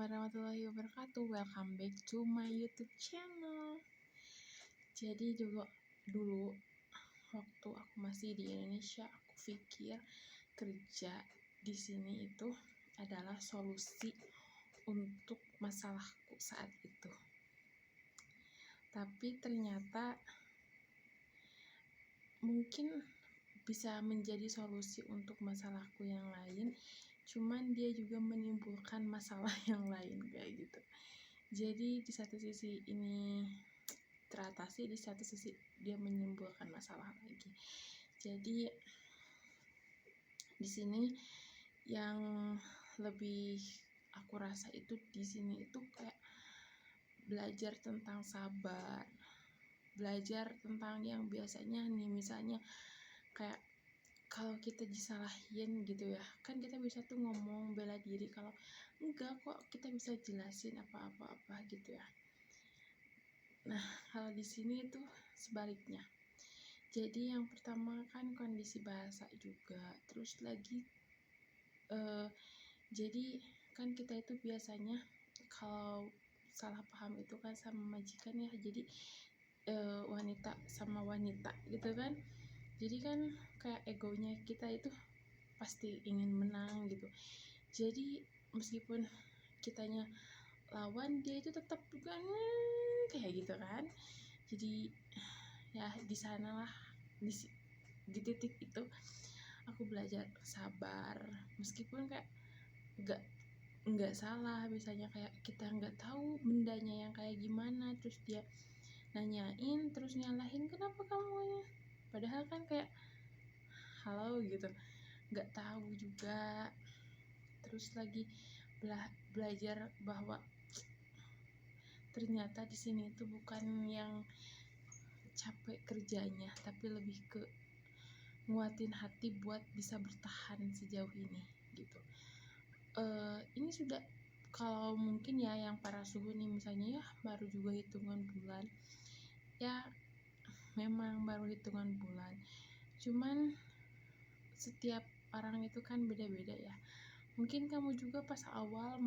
warahmatullahi wabarakatuh. Welcome back to my YouTube channel. Jadi dulu waktu aku masih di Indonesia, aku pikir kerja di sini itu adalah solusi untuk masalahku saat itu. Tapi ternyata mungkin bisa menjadi solusi untuk masalahku yang lain, cuman dia juga menimbulkan masalah yang lain kayak gitu. Jadi di satu sisi ini teratasi, di satu sisi dia menimbulkan masalah lagi. Jadi di sini yang lebih aku rasa itu di sini itu kayak belajar tentang sabar, belajar tentang yang biasanya nih, misalnya kayak kalau kita disalahin gitu ya, kan kita bisa tuh ngomong bela diri kalau enggak kok, kita bisa jelasin apa-apa gitu ya. Nah, kalau di sini itu sebaliknya. Jadi yang pertama kan kondisi bahasa juga, terus lagi jadi kan kita itu biasanya kalau salah paham itu kan sama majikan ya, jadi wanita sama wanita gitu kan. Jadi kan kayak egonya kita itu pasti ingin menang gitu. Jadi meskipun kitanya lawan, dia itu tetap bukan kayak gitu kan. Jadi ya di sanalah di titik itu aku belajar sabar, meskipun kayak nggak salah, misalnya kayak kita nggak tahu bendanya yang kayak gimana, terus dia nanyain terus nyalahin kenapa kamu, padahal kan kayak halo gitu, nggak tahu juga. Terus lagi belajar bahwa ternyata di sini itu bukan yang capek kerjanya, tapi lebih ke nguatin hati buat bisa bertahan sejauh ini gitu. Ini sudah, kalau mungkin ya yang para suhu nih misalnya ya baru juga hitungan bulan ya, memang baru hitungan bulan, cuman setiap orang itu kan beda-beda ya. Mungkin kamu juga pas awal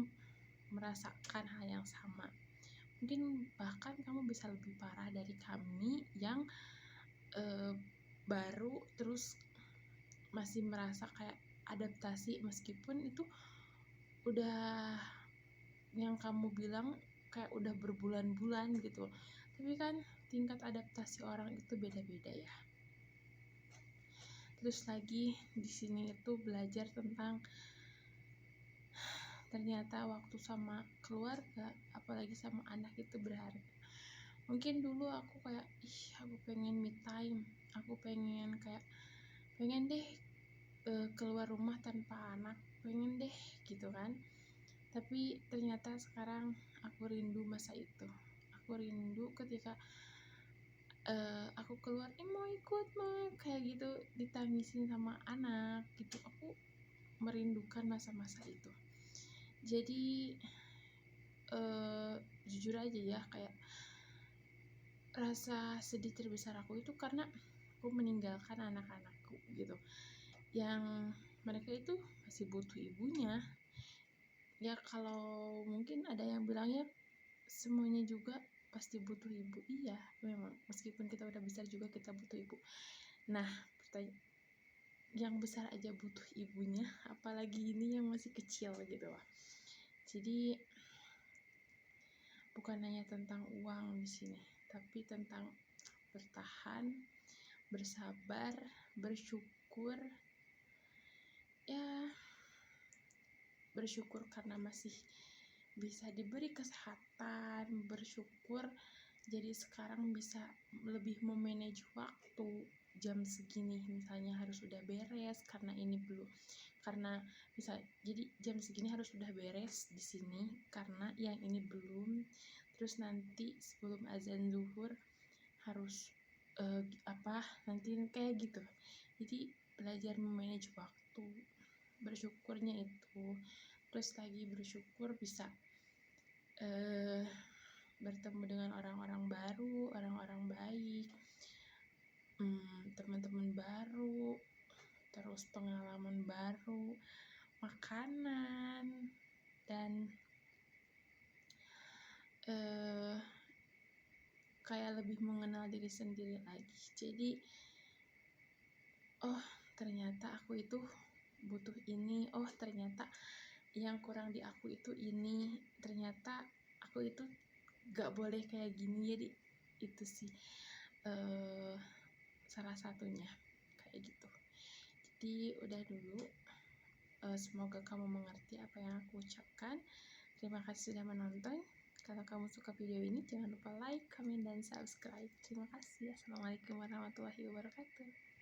merasakan hal yang sama, mungkin bahkan kamu bisa lebih parah dari kami yang baru terus masih merasa kayak adaptasi, meskipun itu udah yang kamu bilang kayak udah berbulan-bulan gitu, tapi kan tingkat adaptasi orang itu beda-beda ya. Terus lagi di sini itu belajar tentang ternyata waktu sama keluarga, apalagi sama anak itu berharga. Mungkin dulu aku kayak aku pengen me time, aku pengen deh keluar rumah tanpa anak, pengen deh gitu kan. Tapi ternyata sekarang aku rindu masa itu. Aku rindu ketika aku keluar, mau ikut kayak gitu, ditangisin sama anak gitu. Aku merindukan masa-masa itu. Jadi jujur aja ya, kayak rasa sedih terbesar aku itu karena aku meninggalkan anak-anakku gitu, yang mereka itu masih butuh ibunya. Ya kalau mungkin ada yang bilangnya semuanya juga pasti butuh ibu, iya memang, meskipun kita udah besar juga kita butuh ibu. Nah, yang besar aja butuh ibunya, apalagi ini yang masih kecil gitu loh. Jadi bukan hanya tentang uang di sini, tapi tentang bertahan, bersabar, bersyukur. Ya, bersyukur karena masih bisa diberi kesehatan, bersyukur jadi sekarang bisa lebih memanage waktu. Jam segini misalnya harus udah beres karena ini belum, karena bisa jadi jam segini harus udah beres di sini karena yang ini belum, terus nanti sebelum azan zuhur harus nanti kayak gitu. Jadi belajar memanage waktu, bersyukurnya itu. Terus lagi bersyukur bisa bertemu dengan orang-orang baru, orang-orang baik, teman-teman baru, terus pengalaman baru, makanan, dan lebih mengenal diri sendiri lagi. Jadi oh ternyata aku itu butuh ini, oh ternyata yang kurang di aku itu ini, ternyata aku itu gak boleh kayak gini. Jadi itu sih salah satunya kayak gitu. Jadi udah dulu. Semoga kamu mengerti apa yang aku ucapkan. Terima kasih sudah menonton. Kalau kamu suka video ini, jangan lupa like, comment, dan subscribe. Terima kasih. Assalamualaikum warahmatullahi wabarakatuh.